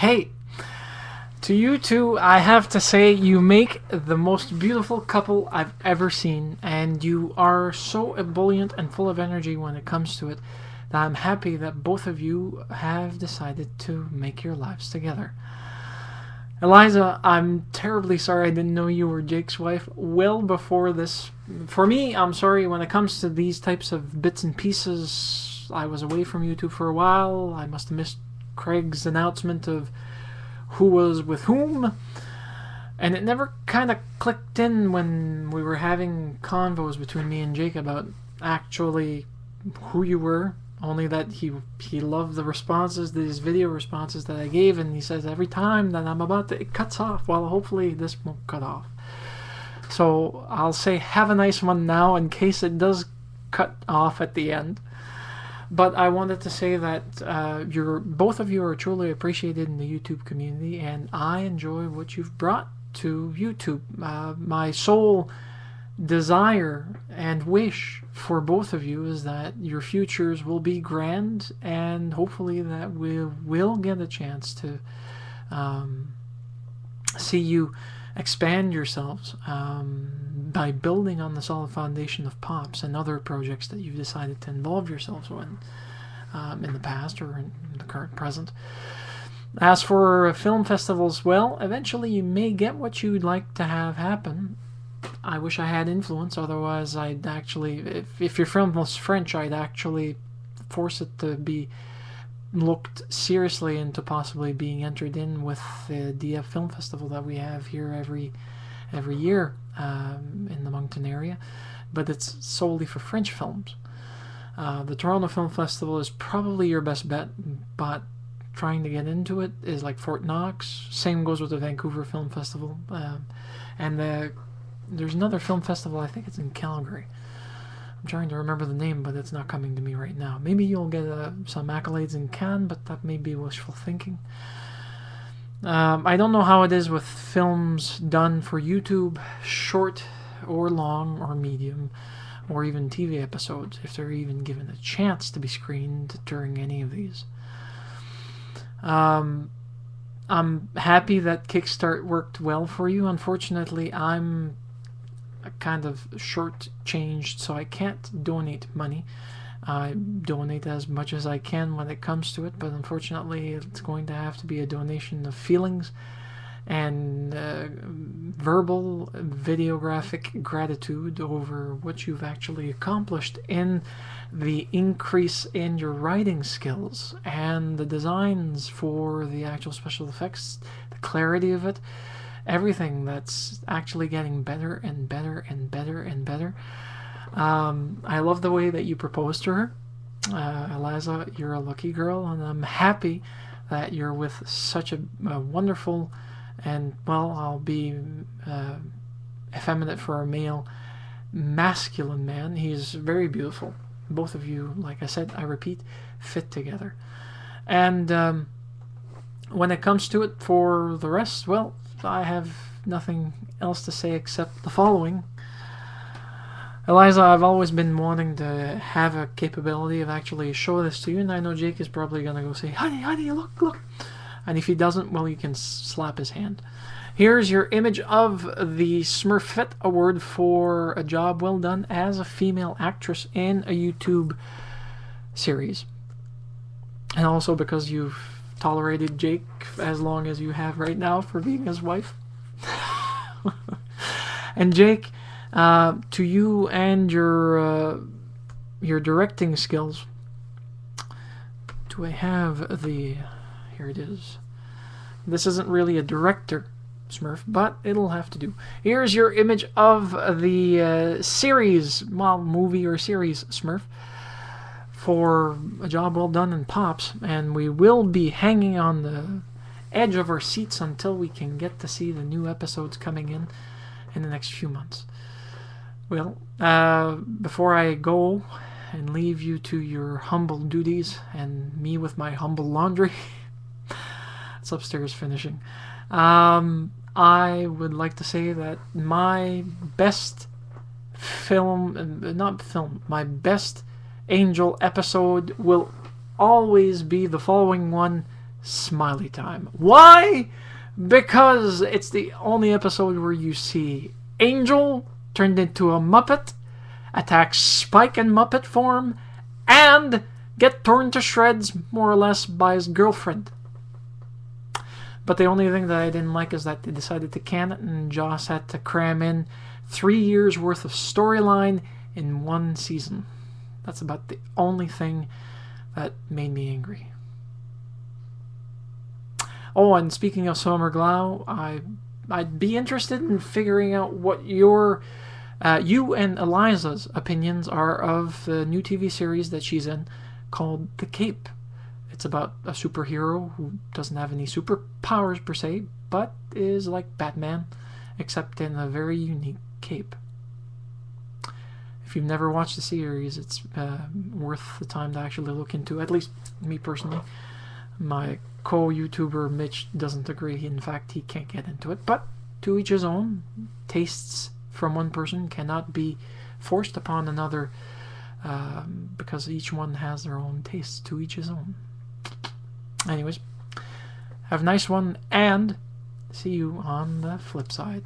Hey, to you two, I have to say you make the most beautiful couple I've ever seen, and you are so ebullient and full of energy when it comes to it that I'm happy that both of you have decided to make your lives together. Eliza, I'm terribly sorry I didn't know you were Jake's wife well before this. For me, I'm sorry when it comes to these types of bits and pieces. I was away from you two for a while. I must have missed Craig's announcement of who was with whom, and it never kind of clicked in when we were having convos between me and Jake about actually who you were. Only that he loved the responses, these video responses that I gave, and he says every time that I'm about to, it cuts off. Well, hopefully this won't cut off. So I'll say have a nice one now in case it does cut off at the end. But I wanted to say that both of you are truly appreciated in the YouTube community, and I enjoy what you've brought to YouTube. My sole desire and wish for both of you is that your futures will be grand, and hopefully that we will get a chance to see you expand yourselves by building on the solid foundation of Pops and other projects that you've decided to involve yourselves in the past or in the current present. As for film festivals, well, eventually you may get what you'd like to have happen. I wish I had influence, otherwise I'd actually, if your film was French, I'd actually force it to be looked seriously into possibly being entered in with the DF Film Festival that we have here every year in the Moncton area, but it's solely for French films. The Toronto Film Festival is probably your best bet, but trying to get into it is like Fort Knox. Same goes with the Vancouver Film Festival, and there's another film festival, I think it's in Calgary. I'm trying to remember the name, but it's not coming to me right now. Maybe you'll get some accolades in Cannes, but that may be wishful thinking. I don't know how it is with films done for YouTube, short or long or medium, or even TV episodes, if they're even given a chance to be screened during any of these. I'm happy that Kickstart worked well for you. Unfortunately, I'm kind of short-changed, so I can't donate money. I donate as much as I can when it comes to it, but unfortunately it's going to have to be a donation of feelings and verbal, videographic gratitude over what you've actually accomplished in the increase in your writing skills and the designs for the actual special effects, the clarity of it, everything that's actually getting better and better and better and better. I love the way that you proposed to her. Eliza, you're a lucky girl, and I'm happy that you're with such a wonderful and, well, I'll be effeminate for a male, masculine man. He's very beautiful. Both of you, like I said, I repeat, fit together. And when it comes to it for the rest, well, I have nothing else to say except the following. Eliza, I've always been wanting to have a capability of actually show this to you, and I know Jake is probably going to go say, honey, look. And if he doesn't, well, you can slap his hand. Here's your image of the Smurfette Award for a job well done as a female actress in a YouTube series. And also because you've tolerated Jake as long as you have right now for being his wife. And Jake, to you and your directing skills, do I have the... Here it is. This isn't really a director, Smurf, but it'll have to do. Here's your image of the series, well, movie or series, Smurf, for a job well done in Pops, and we will be hanging on the edge of our seats until we can get to see the new episodes coming in the next few months. Well, before I go and leave you to your humble duties and me with my humble laundry, it's upstairs finishing, I would like to say that my best my best Angel episode will always be the following one smiley time. Why? Because it's the only episode where you see Angel turned into a Muppet, attack Spike in Muppet form, and get torn to shreds, more or less, by his girlfriend. But the only thing that I didn't like is that they decided to can it, and Joss had to cram in 3 years worth of storyline in one season. That's about the only thing that made me angry. Oh, and speaking of Summer Glau, I'd be interested in figuring out what you and Eliza's opinions are of the new TV series that she's in called The Cape. It's about a superhero who doesn't have any superpowers per se, but is like Batman, except in a very unique cape. If you've never watched the series, it's worth the time to actually look into. At least me personally. My co-YouTuber Mitch doesn't agree. In fact, he can't get into it. But to each his own. Tastes from one person cannot be forced upon another, because each one has their own tastes. To each his own. Anyways, have a nice one, and see you on the flip side.